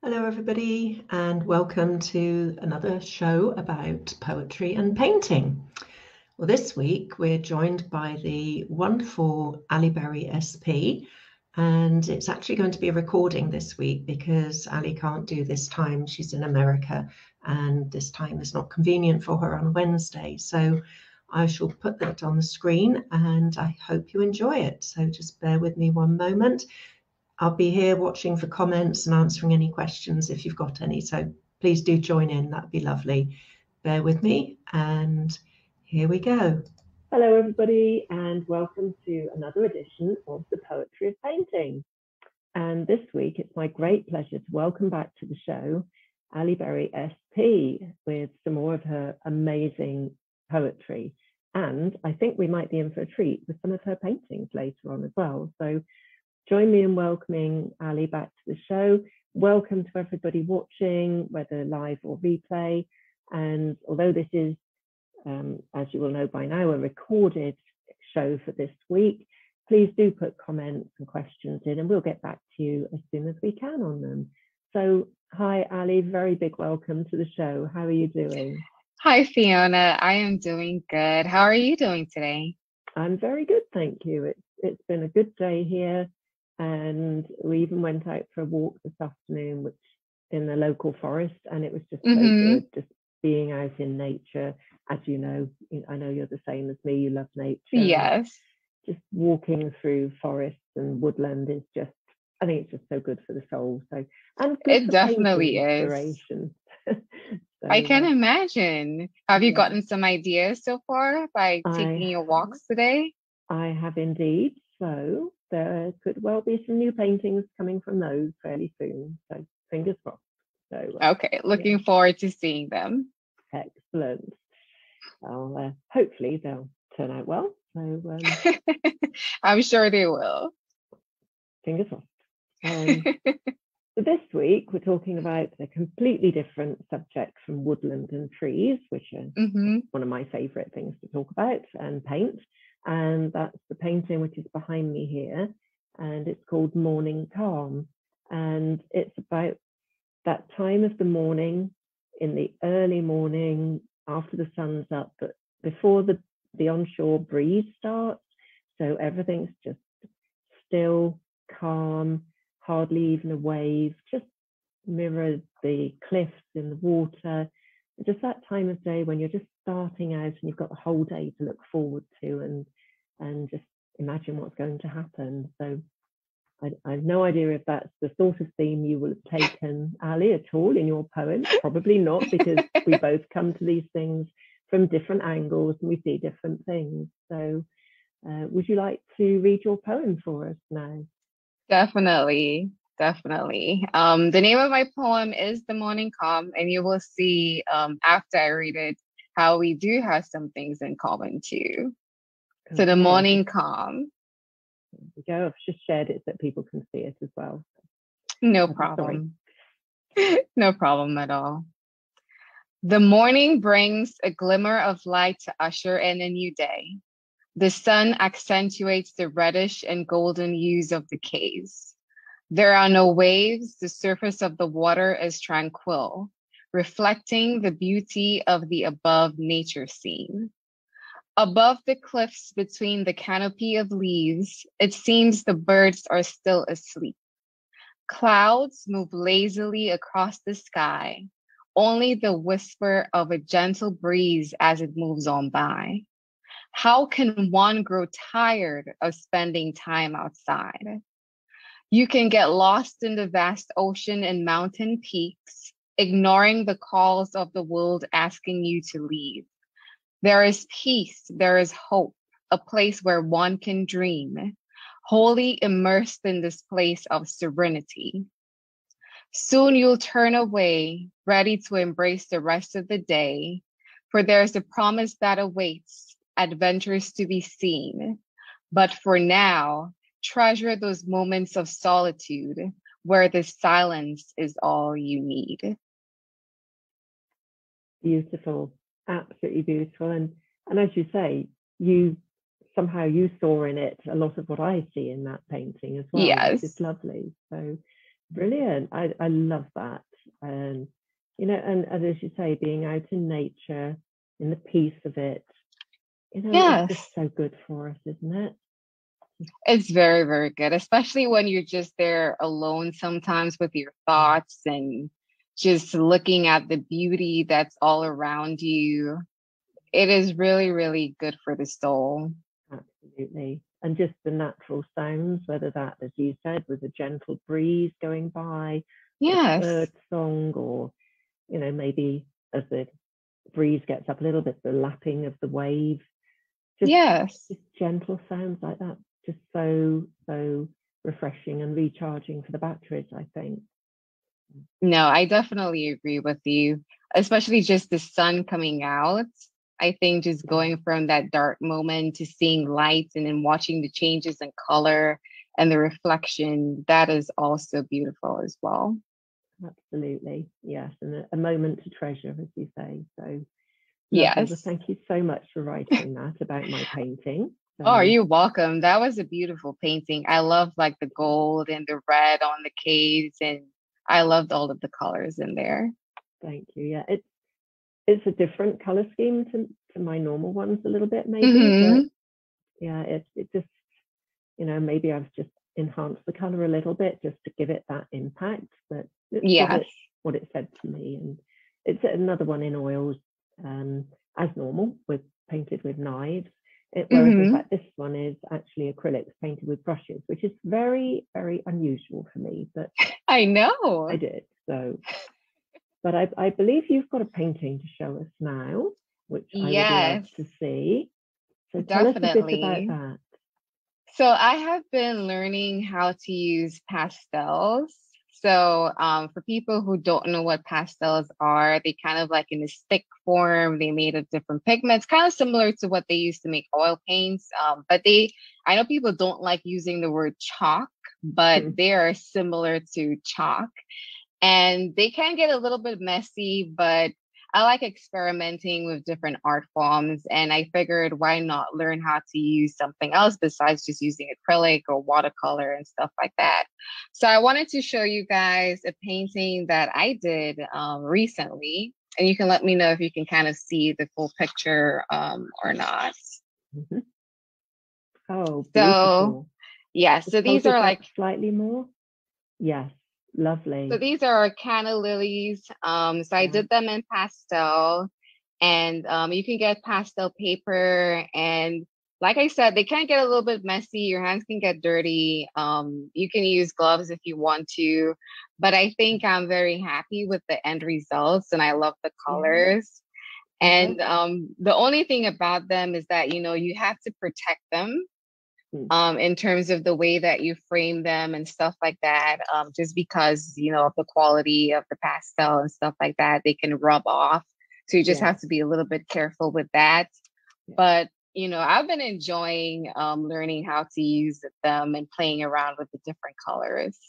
Hello, everybody, and welcome to another show about poetry and painting. Well, this week we're joined by the wonderful Aliberry SP, and it's actually going to be a recording this week because Ali can't do this time. She's in America, and this time is not convenient for her on Wednesday. So I shall put that on the screen, and I hope you enjoy it. So just bear with me one moment. I'll be here watching for comments and answering any questions if you've got any. So please do join in. That'd be lovely. Bear with me, and here we go. Hello, everybody, and welcome to another edition of the Poetry of Painting. And this week, it's my great pleasure to welcome back to the show Aliberry SP with some more of her amazing poetry. And I think we might be in for a treat with some of her paintings later on as well. So join me in welcoming Ali back to the show. Welcome to everybody watching, whether live or replay. And although this is, as you will know by now, a recorded show for this week, please do put comments and questions in and we'll get back to you as soon as we can on them. So hi, Ali, very big welcome to the show. How are you doing? Hi, Fiona. I am doing good. How are you doing today? I'm very good, thank you. It's been a good day here. And we even went out for a walk this afternoon, which in the local forest, and it was just so good, just being out in nature. As you know, I know you're the same as me, you love nature. Yes. Just walking through forests and woodland is just, I think it's just so good for the soul. So, and good it definitely is. So, I can imagine. Have you gotten some ideas so far by taking your walks today? I have indeed. So there could well be some new paintings coming from those fairly soon. So fingers crossed. So okay, looking forward to seeing them. Excellent. Well, hopefully they'll turn out well. So I'm sure they will. Fingers crossed. So this week we're talking about a completely different subject from woodland and trees, which are one of my favorite things to talk about and paint. And that's the painting which is behind me here, and it's called Morning Calm. And it's about that time of the morning, in the early morning, after the sun's up, but before the onshore breeze starts. So everything's just still, calm, hardly even a wave, just mirrors the cliffs in the water. Just that time of day when you're just starting out and you've got the whole day to look forward to and just imagine what's going to happen. So I have no idea if that's the sort of theme you will have taken, Ali, at all in your poem. Probably not, because we both come to these things from different angles and we see different things. So would you like to read your poem for us now? Definitely. The name of my poem is The Morning Calm, and you will see after I read it how we do have some things in common too. So The Morning Calm. There we go. I've just shared it so that people can see it as well. No problem. No problem at all. The morning brings a glimmer of light to usher in a new day. The sun accentuates the reddish and golden hues of the caves. There are no waves. The surface of the water is tranquil, reflecting the beauty of the above nature scene. Above the cliffs between the canopy of leaves, it seems the birds are still asleep. Clouds move lazily across the sky, only the whisper of a gentle breeze as it moves on by. How can one grow tired of spending time outside? You can get lost in the vast ocean and mountain peaks, ignoring the calls of the world asking you to leave. There is peace, there is hope, a place where one can dream, wholly immersed in this place of serenity. Soon you'll turn away, ready to embrace the rest of the day, for there's a promise that awaits, adventures to be seen. But for now, treasure those moments of solitude where the silence is all you need. Beautiful. Absolutely beautiful. And as you say, you saw in it a lot of what I see in that painting as well. Yes. It's lovely. So Brilliant. I love that. And, and as you say, being out in nature, in the peace of it, Yes. it's just so good for us, isn't it? It's very, very good, especially when you're just there alone sometimes with your thoughts and just looking at the beauty that's all around you. It is really, really good for the soul. Absolutely. And just the natural sounds, whether that, as you said, was a gentle breeze going by, yes, a bird song, or, maybe as the breeze gets up a little bit, the lapping of the waves. Just gentle sounds like that. Just so refreshing and recharging for the batteries, I think. No, I definitely agree with you, especially just the sun coming out. I think just going from that dark moment to seeing light and then watching the changes in color and the reflection, that is also beautiful as well. Absolutely. Yes. And a moment to treasure, as you say. So yes. Well, thank you so much for writing that about my painting. Oh, you're welcome. That was a beautiful painting. I love like the gold and the red on the caves, and I loved all of the colors in there. Thank you. Yeah, it's a different color scheme to my normal ones a little bit, maybe. But yeah, it just, maybe I've just enhanced the color a little bit just to give it that impact. But it's what it said to me. And it's another one in oils, as normal, painted with knives. Whereas in fact this one is actually acrylics painted with brushes, which is very, very unusual for me. But I know I did. So, but I believe you've got a painting to show us now, which I would love to see. So tell us a bit about that. So I have been learning how to use pastels. So for people who don't know what pastels are, they kind of like in a stick form, they made of different pigments, kind of similar to what they use to make oil paints. But I know people don't like using the word chalk, but they are similar to chalk. And they can get a little bit messy, but I like experimenting with different art forms, and I figured why not learn how to use something else besides just using acrylic or watercolor and stuff like that. So I wanted to show you guys a painting that I did recently, and you can let me know if you can kind of see the full picture or not. Oh, beautiful. So yeah, so these are like slightly more. Yes. Lovely. So these are Canna Lilies. So I did them in pastel, and you can get pastel paper. And like I said, they can get a little bit messy. Your hands can get dirty. You can use gloves if you want to, but I think I'm very happy with the end results, and I love the colors. And the only thing about them is that, you have to protect them. In terms of the way that you frame them and stuff like that, just because, of the quality of the pastel and stuff like that, they can rub off. So you just have to be a little bit careful with that. But, I've been enjoying learning how to use them and playing around with the different colors.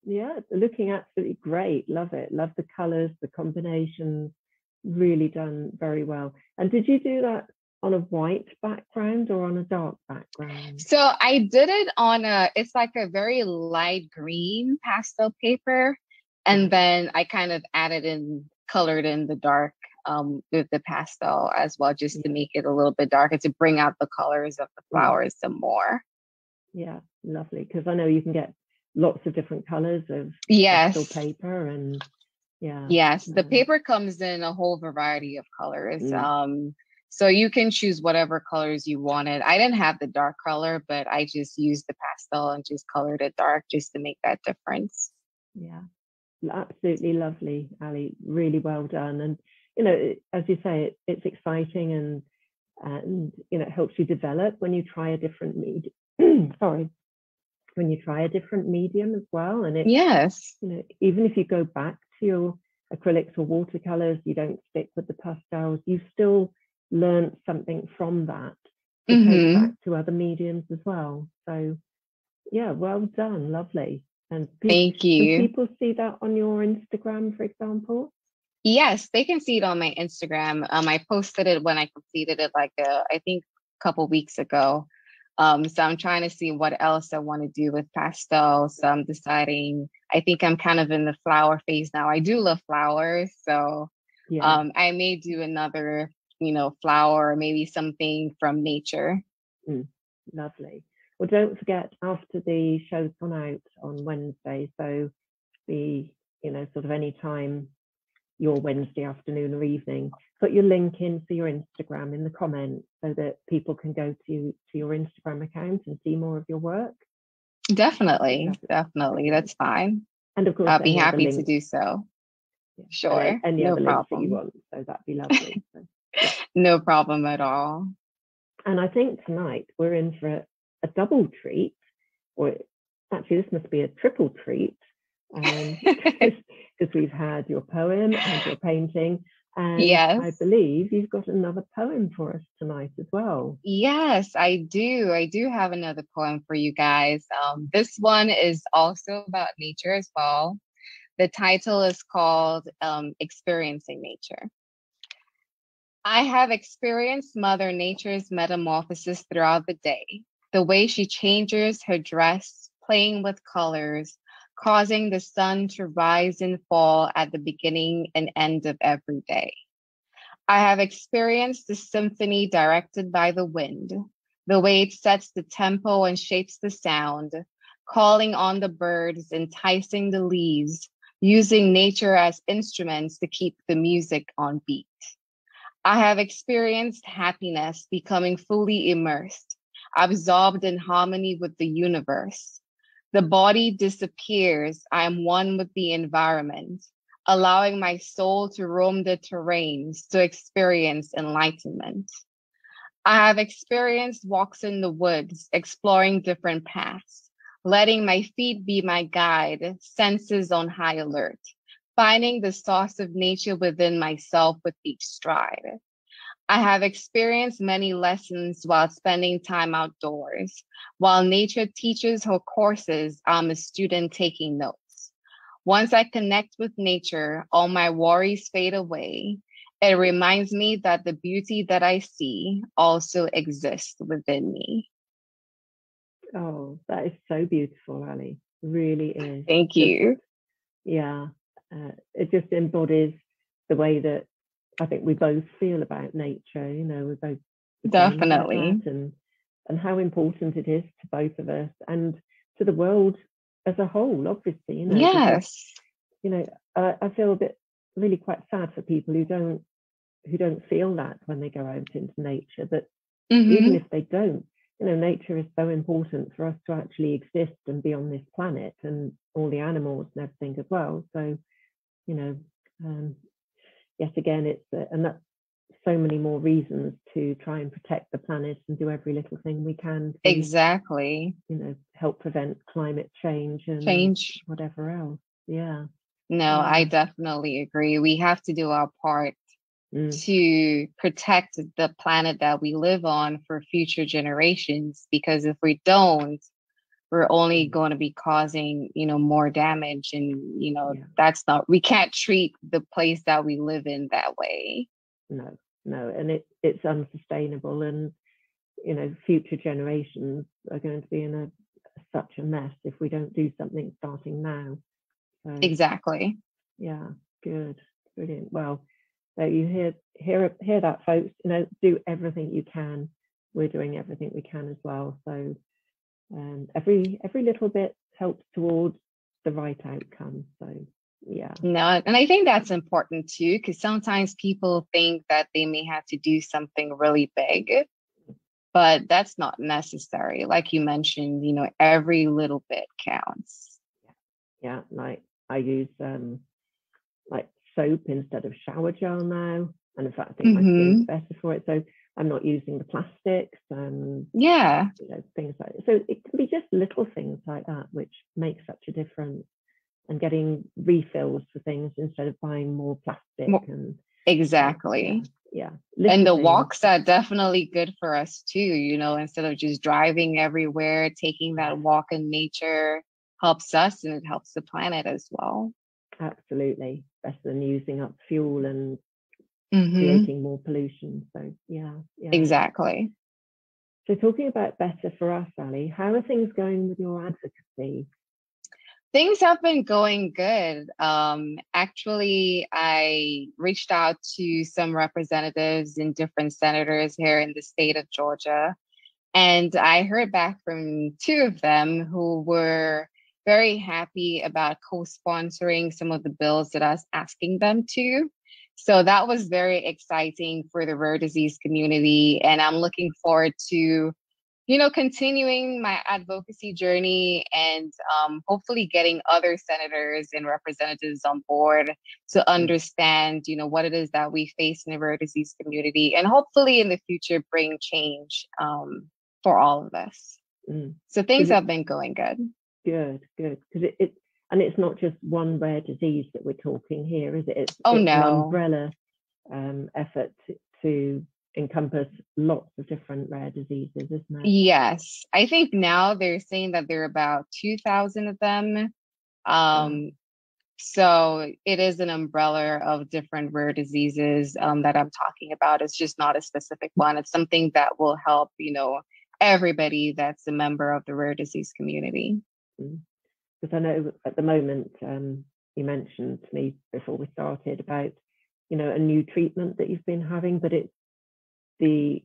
Yeah, looking absolutely great. Love it. Love the colors, the combinations. Really done very well. And did you do that on a white background or on a dark background? So I did it on it's like a very light green pastel paper. And then I kind of colored in the dark with the pastel as well, just to make it a little bit darker, to bring out the colors of the flowers some more. Yeah, lovely. Because I know you can get lots of different colors of pastel paper, and the paper comes in a whole variety of colors. So you can choose whatever colors you wanted. I didn't have the dark color, but I just used the pastel and just colored it dark just to make that difference. Yeah, absolutely lovely, Ali. Really well done. And, as you say, it's exciting and it helps you develop when you try a different medium. When you try a different medium as well. And even if you go back to your acrylics or watercolors, you don't stick with the pastels, you still learned something from that to take back to other mediums as well. So yeah, well done. Lovely. And thank you. Can people see that on your Instagram, for example? Yes, they can see it on my Instagram. I posted it when I completed it, I think a couple weeks ago. So I'm trying to see what else I want to do with pastels. So I'm deciding, I think I'm kind of in the flower phase now. I do love flowers. So I may do another, flower, maybe something from nature. Lovely. Well, don't forget, after the show's gone out on Wednesday, so sort of any time your Wednesday afternoon or evening, put your link in for your Instagram in the comments so that people can go to your Instagram account and see more of your work. Definitely. That's fine. And of course, I'll be happy to do so. Yeah. Sure. Any no other problem. links that you want, so that'd be lovely. So, no problem at all. And I think tonight we're in for a double treat, or actually this must be a triple treat, because we've had your poem and your painting, and yes. I believe you've got another poem for us tonight as well. Yes, I do. I do have another poem for you guys. This one is also about nature as well. The title is called Experiencing Nature. I have experienced Mother Nature's metamorphosis throughout the day, the way she changes her dress, playing with colors, causing the sun to rise and fall at the beginning and end of every day. I have experienced the symphony directed by the wind, the way it sets the tempo and shapes the sound, calling on the birds, enticing the leaves, using nature as instruments to keep the music on beat. I have experienced happiness, becoming fully immersed, absorbed in harmony with the universe. The body disappears. I am one with the environment, allowing my soul to roam the terrains to experience enlightenment. I have experienced walks in the woods, exploring different paths, letting my feet be my guide, senses on high alert, finding the source of nature within myself with each stride. I have experienced many lessons while spending time outdoors. While nature teaches her courses, I'm a student taking notes. Once I connect with nature, all my worries fade away. It reminds me that the beauty that I see also exists within me. Oh, that is so beautiful, Ali. It really is. Thank you. It just embodies the way that I think we both feel about nature. We're both definitely, and how important it is to both of us and to the world as a whole. Obviously, yes. Because, I feel a bit really quite sad for people who don't feel that when they go out into nature. But even if they don't, nature is so important for us to actually exist and be on this planet, and all the animals and everything as well. So, yet again, and that's so many more reasons to try and protect the planet and do every little thing we can to, exactly, help prevent climate change and whatever else. I definitely agree. We have to do our part to protect the planet that we live on for future generations, because if we don't, we're only going to be causing, more damage. And, we can't treat the place that we live in that way. No. And it's unsustainable. And, future generations are going to be in such a mess if we don't do something starting now. So, exactly. Yeah, good. Brilliant. Well, so you hear that, folks, do everything you can. We're doing everything we can as well. So every little bit helps towards the right outcome. So no, and I think that's important too, because sometimes people think that they may have to do something really big, but that's not necessary. Like you mentioned, every little bit counts. Yeah, like I use like soap instead of shower gel now, and in fact I think my skin's better for it. So I'm not using the plastics and things like that. So it can be just little things like that which make such a difference, and getting refills for things instead of buying more plastic. Exactly. And the walks are definitely good for us too, instead of just driving everywhere. Taking that walk in nature helps us, and it helps the planet as well. Absolutely, better than using up fuel and creating more pollution. So exactly. So talking about better for us, Ali, how are things going with your advocacy? Things have been going good. Actually, I reached out to some representatives and different senators here in the state of Georgia, and I heard back from 2 of them who were very happy about co-sponsoring some of the bills that I was asking them to. So that was very exciting for the rare disease community, and I'm looking forward to continuing my advocacy journey and hopefully getting other senators and representatives on board to understand, what it is that we face in the rare disease community, and hopefully in the future bring change for all of us. So things have been going good. Good. Because it's not just one rare disease that we're talking here, is it? It's no. An umbrella effort to encompass lots of different rare diseases, isn't it? Yes. I think now they're saying that there are about 2,000 of them. So it is an umbrella of different rare diseases that I'm talking about. It's just not a specific one. It's something that will help, everybody that's a member of the rare disease community. Because I know at the moment, you mentioned to me before we started about, a new treatment that you've been having, but it's the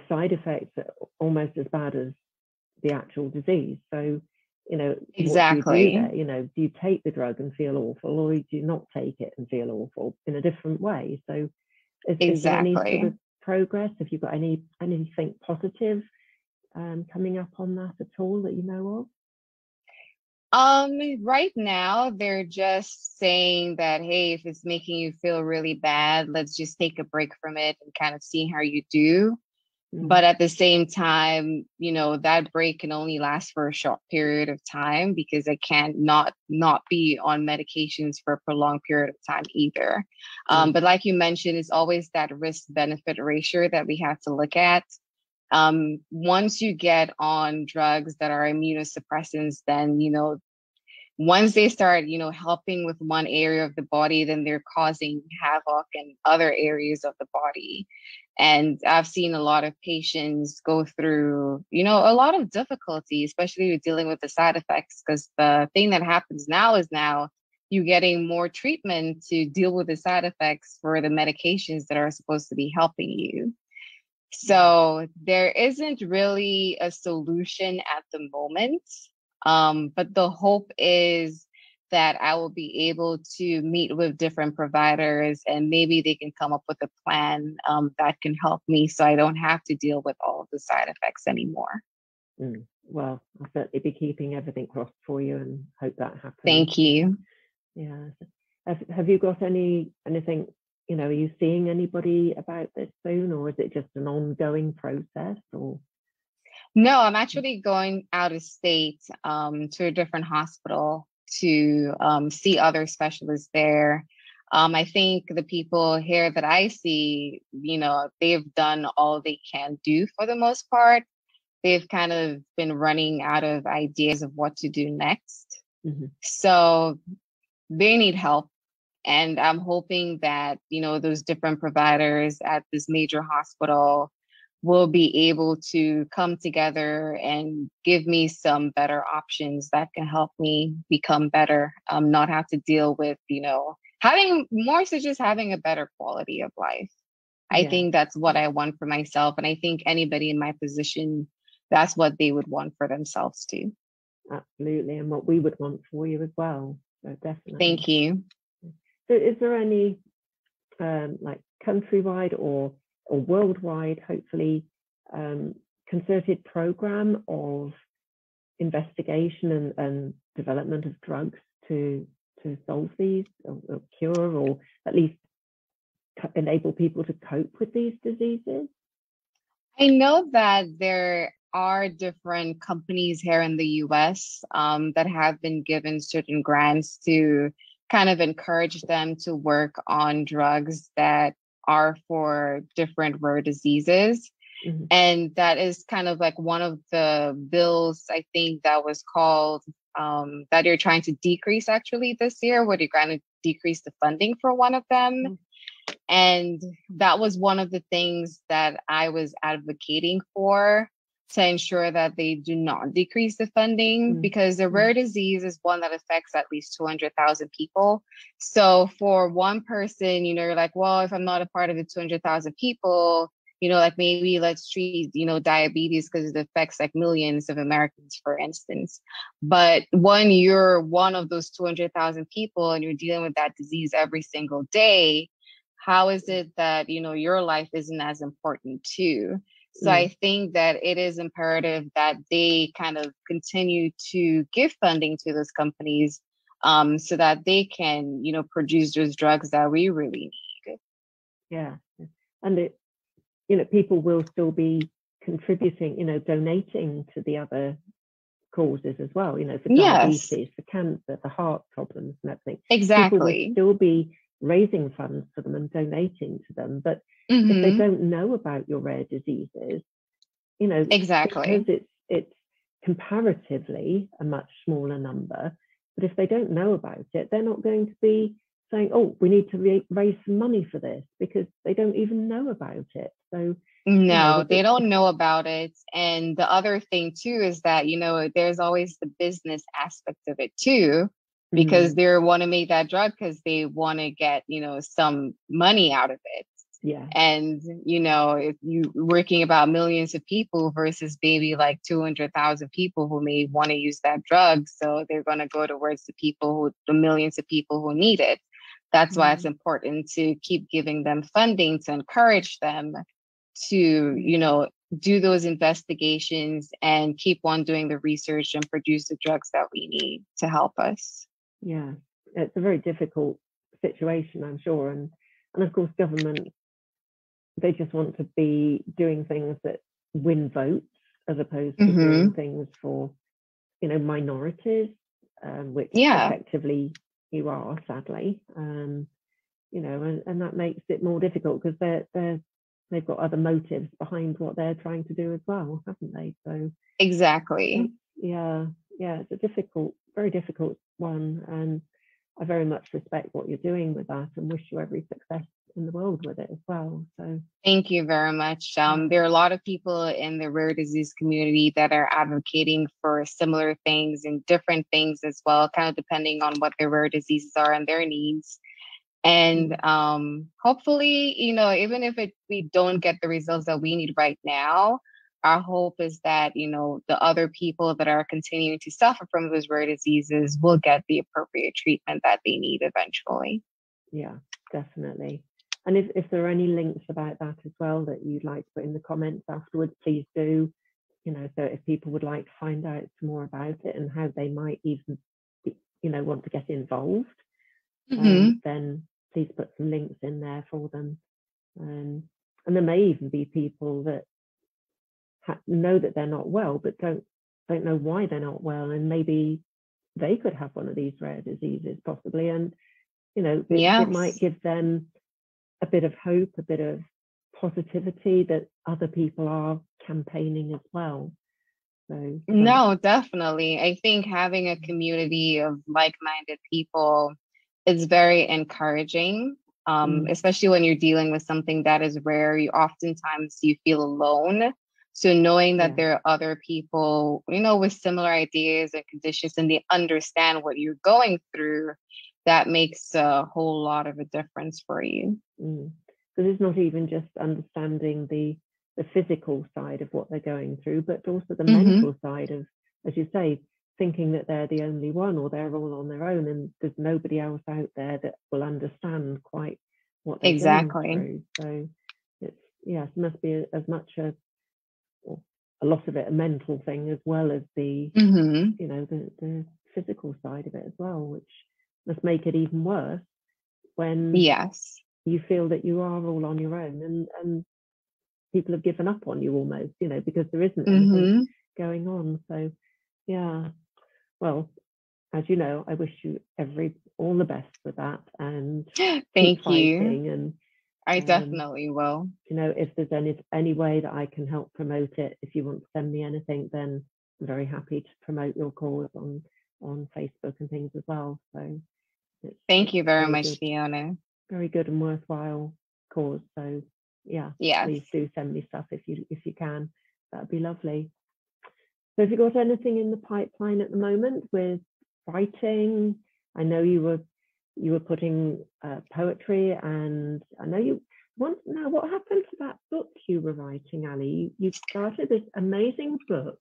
side effects are almost as bad as the actual disease. So, exactly. What do you do there? Do you take the drug and feel awful, or do you not take it and feel awful in a different way? So is there any sort of progress? Have you got anything positive coming up on that at all that you know of? Right now they're just saying that, hey, if it's making you feel really bad, let's just take a break from it and kind of see how you do. But at the same time, that break can only last for a short period of time, because I can't not be on medications for a prolonged period of time either. But like you mentioned, it's always that risk-benefit ratio that we have to look at. Once you get on drugs that are immunosuppressants, then, once they start, helping with one area of the body, then they're causing havoc in other areas of the body. And I've seen a lot of patients go through, a lot of difficulty, especially with dealing with the side effects, because the thing that happens now is you're getting more treatment to deal with the side effects for the medications that are supposed to be helping you. So there isn't really a solution at the moment. But the hope is that I will be able to meet with different providers, and maybe they can come up with a plan that can help me, so I don't have to deal with all of the side effects anymore. Well, I'll certainly be keeping everything crossed for you and hope that happens. Thank you. Yeah. Have you got anything, are you seeing anybody about this soon, or is it just an ongoing process? Or no, I'm actually going out of state to a different hospital to see other specialists there. I think the people here that I see, they've done all they can do for the most part. They've kind of been running out of ideas of what to do next. So they need help. And I'm hoping that, those different providers at this major hospital will be able to come together and give me some better options that can help me become better, not have to deal with, having more, so just having a better quality of life. I think that's what I want for myself. And I think anybody in my position, that's what they would want for themselves too. Absolutely. And what we would want for you as well. So definitely. Thank you. So is there any like countrywide or worldwide, hopefully, concerted program of investigation and development of drugs to solve these, or cure, or at least enable people to cope with these diseases? I know that there are different companies here in the US that have been given certain grants to kind of encourage them to work on drugs that are for different rare diseases. And that is kind of like one of the bills, I think, that was called that you're trying to decrease actually this year, where you're going to decrease the funding for one of them. And that was one of the things that I was advocating for. to ensure that they do not decrease the funding, because the rare disease is one that affects at least 200,000 people. So for one person, you're like, well, if I'm not a part of the 200,000 people, like maybe let's treat, diabetes because it affects like millions of Americans, for instance. But when you're one of those 200,000 people and you're dealing with that disease every single day, how is it that, your life isn't as important too? So I think that it is imperative that they kind of continue to give funding to those companies so that they can, produce those drugs that we really need. Yeah. And people will still be contributing, donating to the other causes as well, for diabetes, for cancer, for heart problems and everything. Exactly. People will still be raising funds for them and donating to them. But if they don't know about your rare diseases, exactly, because it's comparatively a much smaller number, but if they don't know about it, they're not going to be saying, oh, we need to raise some money for this, because they don't even know about it. So no, they don't know about it. And the other thing too is that, there's always the business aspect of it too, because they want to make that drug because they want to get, some money out of it. Yeah. And, if you working about millions of people versus maybe like 200,000 people who may want to use that drug. So they're going to go towards the millions of people who need it. That's why it's important to keep giving them funding to encourage them to, do those investigations and keep on doing the research and produce the drugs that we need to help us. Yeah, it's a very difficult situation, I'm sure. And of course, government, they just want to be doing things that win votes as opposed to doing things for, minorities, which effectively you are, sadly. And that makes it more difficult because they've got other motives behind what they're trying to do as well, haven't they? So exactly. It's a very difficult one, and I very much respect what you're doing with that and wish you every success in the world with it as well. So thank you very much. There are a lot of people in the rare disease community that are advocating for similar things and different things as well, kind of depending on what their rare diseases are and their needs. And hopefully, even if we don't get the results that we need right now, our hope is that, the other people that are continuing to suffer from those rare diseases will get the appropriate treatment that they need eventually. Yeah, definitely. And if there are any links about that as well that you'd like to put in the comments afterwards, please do. So if people would like to find out some more about it and how they might even, want to get involved, then please put some links in there for them. And there may even be people that know that they're not well, but don't know why they're not well, and maybe they could have one of these rare diseases possibly, and it might give them a bit of hope, a bit of positivity that other people are campaigning as well. So no, definitely. I think having a community of like-minded people is very encouraging, especially when you're dealing with something that is rare. Oftentimes you feel alone. So knowing that there are other people, with similar ideas and conditions, and they understand what you're going through, that makes a whole lot of a difference for you. Because it's not even just understanding the physical side of what they're going through, but also the mental side of, as you say, thinking that they're the only one or they're all on their own and there's nobody else out there that will understand quite what they're going through. So it must be as much a lot of it a mental thing as well as the the physical side of it as well, which must make it even worse when you feel that you are all on your own and people have given up on you almost, because there isn't anything going on. So well, as you know, I wish you all the best with that, and thank you. And I definitely will. If there's any way that I can help promote it, if you want to send me anything, then I'm very happy to promote your cause on Facebook and things as well. So thank you very much, Fiona. Very good and worthwhile cause. So please do send me stuff if you can. That'd be lovely. So have you got anything in the pipeline at the moment with writing? I know you were putting poetry, and I know you want now. What happened to that book you were writing, Ali? You started this amazing book.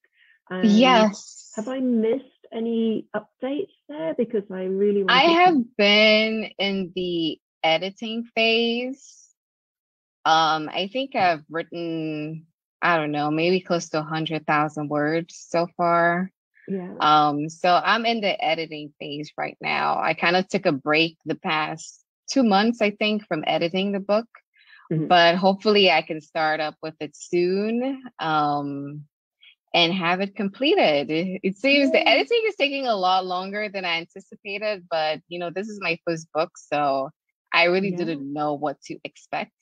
And yes. Have I missed any updates there? Because I really want. I have been in the editing phase. I think I've written, I don't know, maybe close to 100,000 words so far. Yeah. So I'm in the editing phase right now. I kind of took a break the past 2 months, I think, from editing the book, but hopefully I can start up with it soon, and have it completed. It seems the editing is taking a lot longer than I anticipated, but this is my first book, so I really didn't know what to expect.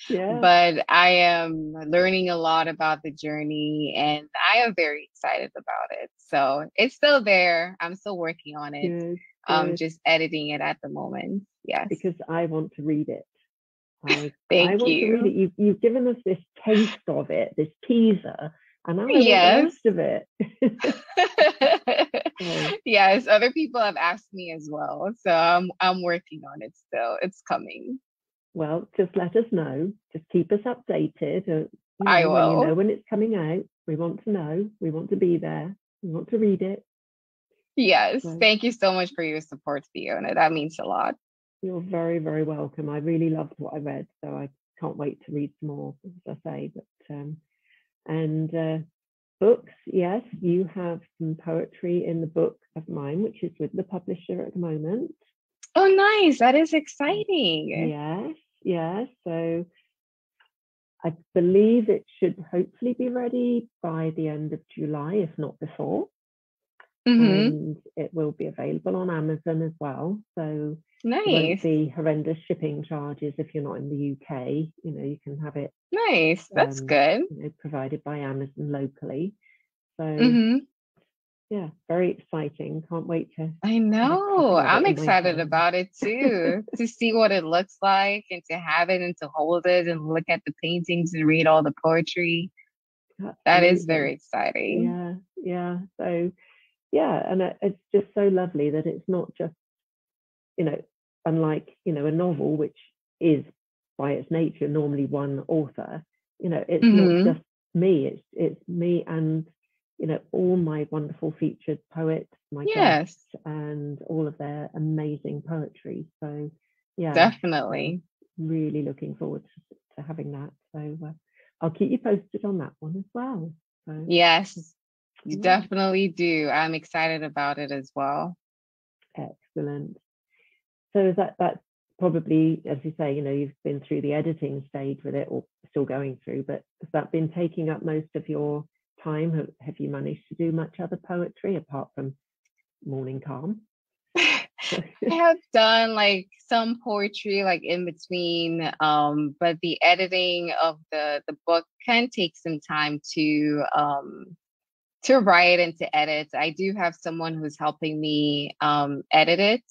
But I am learning a lot about the journey, and I am very excited about it. So it's still there. I'm still working on it. Good. Just editing it at the moment. Yes. Because I want to read it. I want to read it. You've given us this taste of it, this teaser, and I want the rest of it. Yes, other people have asked me as well, so I'm working on it still. It's coming. Well, just let us know. Just keep us updated. I will. When when it's coming out. We want to know. We want to be there. We want to read it. Yes. Thank you so much for your support, Fiona. That means a lot. You're very, very welcome. I really loved what I read, so I can't wait to read some more, as I say. But books, yes, you have some poetry in the book of mine, which is with the publisher at the moment. Oh, nice. That is exciting. Yes. So I believe it should hopefully be ready by the end of July, if not before. And it will be available on Amazon as well. So nice. There won't be horrendous shipping charges if you're not in the UK. You can have it. Nice. That's good. Provided by Amazon locally. So yeah, very exciting. Can't wait to. I know. I'm excited about it too, to see what it looks like and to have it and to hold it and look at the paintings and read all the poetry. Absolutely. That is very exciting. Yeah. So yeah, and it's just so lovely that it's not just, unlike, a novel, which is by its nature normally one author, it's not just me, it's me and, all my wonderful featured poets, my guests, and all of their amazing poetry. So yeah, definitely. Really looking forward to having that. So I'll keep you posted on that one as well. So, yes, you definitely do. I'm excited about it as well. Excellent. So is that's probably, as you say, you've been through the editing stage with it, or still going through, but has that been taking up most of your time? Have you managed to do much other poetry apart from Morning Calm? I have done some poetry in between, but the editing of the book can take some time to write and to edit. I do have someone who's helping me edit it,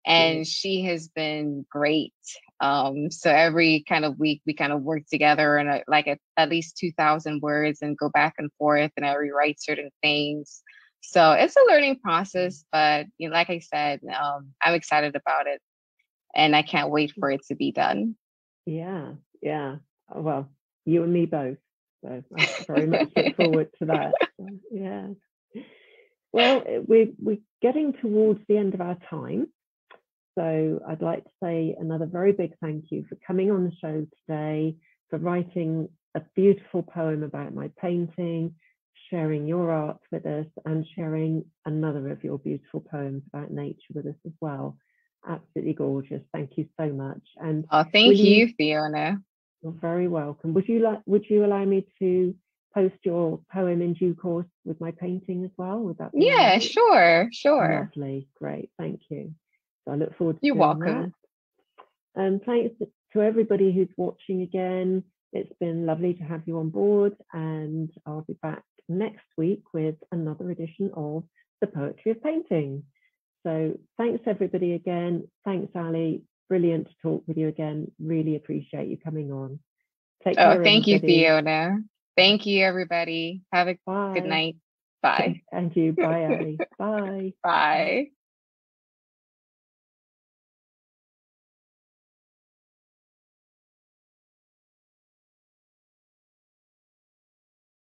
and she has been great. So every kind of week we kind of work together and at least 2,000 words and go back and forth, and I rewrite certain things. So it's a learning process, but like I said, I'm excited about it, and I can't wait for it to be done. Yeah. Well, you and me both. So I very much look forward to that. Yeah. Well, we're getting towards the end of our time. So I'd like to say another very big thank you for coming on the show today, for writing a beautiful poem about my painting, sharing your art with us, and sharing another of your beautiful poems about nature with us as well. Absolutely gorgeous. Thank you so much. And thank you, Fiona. You're very welcome. Would you allow me to post your poem in due course with my painting as well? Would that be right? Sure. Lovely. Great. Thank you. So I look forward to You're welcome. That. And thanks to everybody who's watching again. It's been lovely to have you on board, and I'll be back next week with another edition of The Poetry of Painting. So thanks everybody again. Thanks, Ali. Brilliant to talk with you again. Really appreciate you coming on. Take care, thank you, Fiona. Thank you, everybody. Have a good night. Bye. And you. Bye, Ali. Bye. Bye.